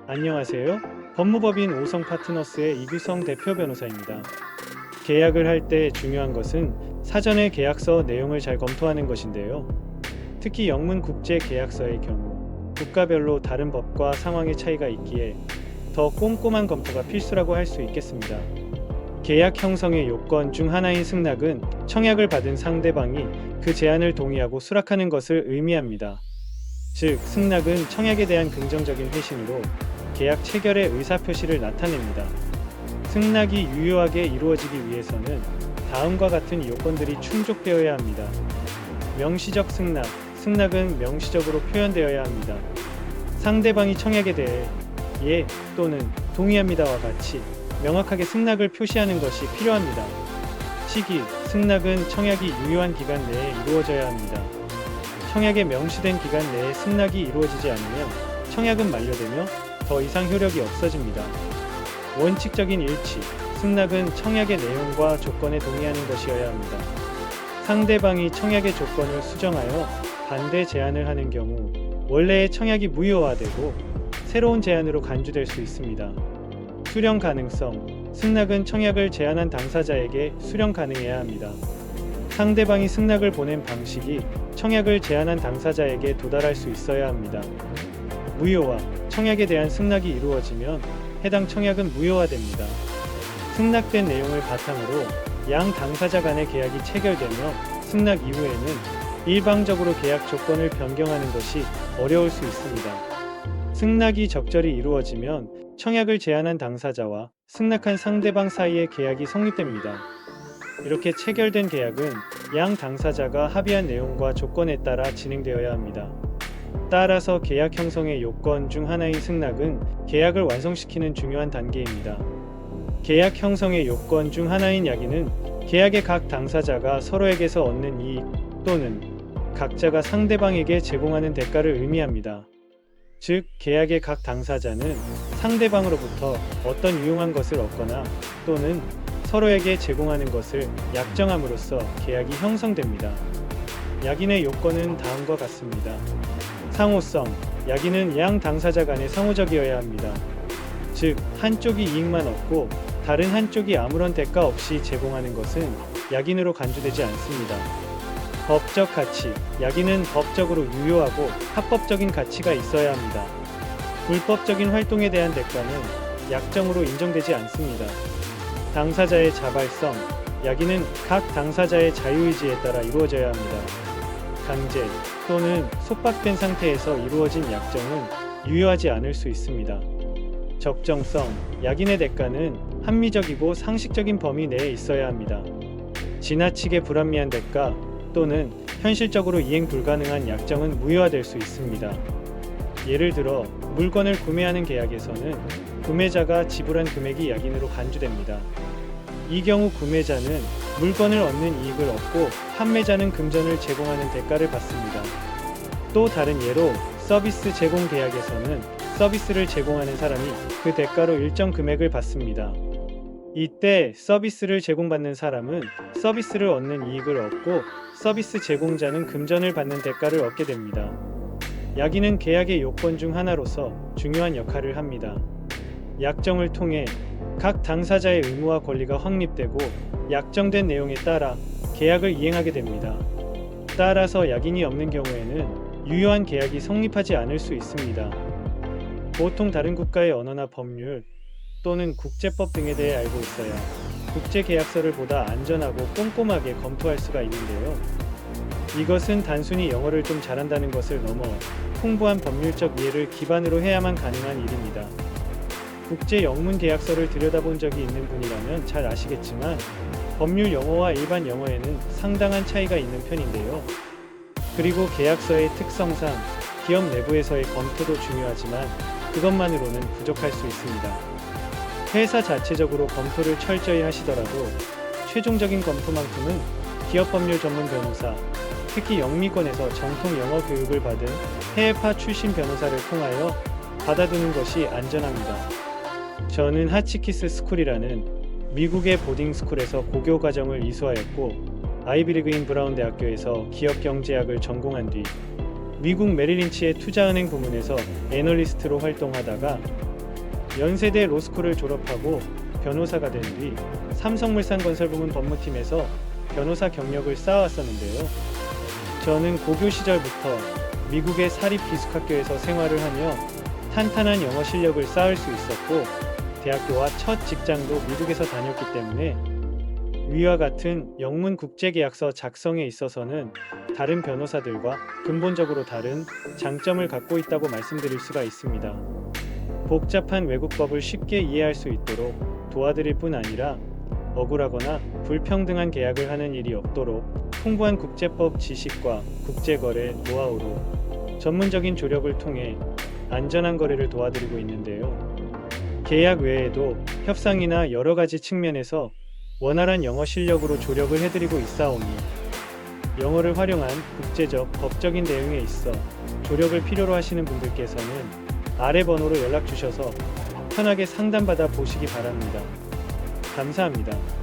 안녕하세요. 법무법인 오성 파트너스의 이규성 대표 변호사입니다. 계약을 할 때 중요한 것은 사전에 계약서 내용을 잘 검토하는 것인데요. 특히 영문 국제 계약서의 경우 국가별로 다른 법과 상황의 차이가 있기에 더 꼼꼼한 검토가 필수라고 할 수 있겠습니다. 계약 형성의 요건 중 하나인 승낙은 청약을 받은 상대방이 그 제안을 동의하고 수락하는 것을 의미합니다. 즉, 승낙은 청약에 대한 긍정적인 회신으로 계약 체결의 의사표시를 나타냅니다. 승낙이 유효하게 이루어지기 위해서는 다음과 같은 요건들이 충족되어야 합니다. 명시적 승낙. 승낙은 명시적으로 표현되어야 합니다. 상대방이 청약에 대해 예 또는 동의합니다와 같이 명확하게 승낙을 표시하는 것이 필요합니다. 시기. 승낙은 청약이 유효한 기간 내에 이루어져야 합니다. 청약에 명시된 기간 내에 승낙이 이루어지지 않으면 청약은 만료되며 더 이상 효력이 없어집니다. 원칙적인 일치. 승낙은 청약의 내용과 조건에 동의하는 것이어야 합니다. 상대방이 청약의 조건을 수정하여 반대 제안을 하는 경우 원래의 청약이 무효화되고 새로운 제안으로 간주될 수 있습니다. 수령 가능성. 승낙은 청약을 제안한 당사자에게 수령 가능해야 합니다. 상대방이 승낙을 보낸 방식이 청약을 제안한 당사자에게 도달할 수 있어야 합니다. 무효화. 청약에 대한 승낙이 이루어지면 해당 청약은 무효화됩니다. 승낙된 내용을 바탕으로 양 당사자 간의 계약이 체결되며 승낙 이후에는 일방적으로 계약 조건을 변경하는 것이 어려울 수 있습니다. 승낙이 적절히 이루어지면 청약을 제안한 당사자와 승낙한 상대방 사이의 계약이 성립됩니다. 이렇게 체결된 계약은 양 당사자가 합의한 내용과 조건에 따라 진행되어야 합니다. 따라서 계약 형성의 요건 중 하나인 승낙은 계약을 완성시키는 중요한 단계입니다. 계약 형성의 요건 중 하나인 약인은 계약의 각 당사자가 서로에게서 얻는 이익 또는 각자가 상대방에게 제공하는 대가를 의미합니다. 즉, 계약의 각 당사자는 상대방으로부터 어떤 유용한 것을 얻거나 또는 서로에게 제공하는 것을 약정함으로써 계약이 형성됩니다. 약인의 요건은 다음과 같습니다. 상호성. 약인은 양 당사자 간에 상호적이어야 합니다. 즉, 한쪽이 이익만 얻고 다른 한쪽이 아무런 대가 없이 제공하는 것은 약인으로 간주되지 않습니다. 법적 가치. 약인은 법적으로 유효하고 합법적인 가치가 있어야 합니다. 불법적인 활동에 대한 대가는 약정으로 인정되지 않습니다. 당사자의 자발성. 약인은 각 당사자의 자유의지에 따라 이루어져야 합니다. 강제 또는 속박된 상태에서 이루어진 약정은 유효하지 않을 수 있습니다. 적정성. 약인의 대가는 합리적이고 상식적인 범위 내에 있어야 합니다. 지나치게 불합리한 대가 또는 현실적으로 이행 불가능한 약정은 무효화될 수 있습니다. 예를 들어 물건을 구매하는 계약에서는 구매자가 지불한 금액이 약인으로 간주됩니다. 이 경우 구매자는 물건을 얻는 이익을 얻고 판매자는 금전을 제공하는 대가를 받습니다. 또 다른 예로 서비스 제공 계약에서는 서비스를 제공하는 사람이 그 대가로 일정 금액을 받습니다. 이때 서비스를 제공받는 사람은 서비스를 얻는 이익을 얻고 서비스 제공자는 금전을 받는 대가를 얻게 됩니다. 약인은 계약의 요건 중 하나로서 중요한 역할을 합니다. 약정을 통해 각 당사자의 의무와 권리가 확립되고 약정된 내용에 따라 계약을 이행하게 됩니다. 따라서 약인이 없는 경우에는 유효한 계약이 성립하지 않을 수 있습니다. 보통 다른 국가의 언어나 법률 또는 국제법 등에 대해 알고 있어야 국제계약서를 보다 안전하고 꼼꼼하게 검토할 수가 있는데요. 이것은 단순히 영어를 좀 잘한다는 것을 넘어 풍부한 법률적 이해를 기반으로 해야만 가능한 일입니다. 국제 영문 계약서를 들여다본 적이 있는 분이라면 잘 아시겠지만 법률 영어와 일반 영어에는 상당한 차이가 있는 편인데요. 그리고 계약서의 특성상 기업 내부에서의 검토도 중요하지만 그것만으로는 부족할 수 있습니다. 회사 자체적으로 검토를 철저히 하시더라도 최종적인 검토만큼은 기업 법률 전문 변호사, 특히 영미권에서 정통 영어 교육을 받은 해외파 출신 변호사를 통하여 받아두는 것이 안전합니다. 저는 하치키스 스쿨이라는 미국의 보딩스쿨에서 고교 과정을 이수하였고 아이비리그인 브라운 대학교에서 기업경제학을 전공한 뒤 미국 메릴린치의 투자은행 부문에서 애널리스트로 활동하다가 연세대 로스쿨을 졸업하고 변호사가 된 뒤 삼성물산건설부문 법무팀에서 변호사 경력을 쌓아왔었는데요. 저는 고교 시절부터 미국의 사립기숙학교에서 생활을 하며 탄탄한 영어 실력을 쌓을 수 있었고, 대학교와 첫 직장도 미국에서 다녔기 때문에 위와 같은 영문 국제계약서 작성에 있어서는 다른 변호사들과 근본적으로 다른 장점을 갖고 있다고 말씀드릴 수가 있습니다. 복잡한 외국법을 쉽게 이해할 수 있도록 도와드릴 뿐 아니라 억울하거나 불평등한 계약을 하는 일이 없도록 풍부한 국제법 지식과 국제거래 노하우로 전문적인 조력을 통해 안전한 거래를 도와드리고 있는데요. 계약 외에도 협상이나 여러 가지 측면에서 원활한 영어 실력으로 조력을 해드리고 있사오니 영어를 활용한 국제적 법적인 내용에 있어 조력을 필요로 하시는 분들께서는 아래 번호로 연락 주셔서 편하게 상담받아 보시기 바랍니다. 감사합니다.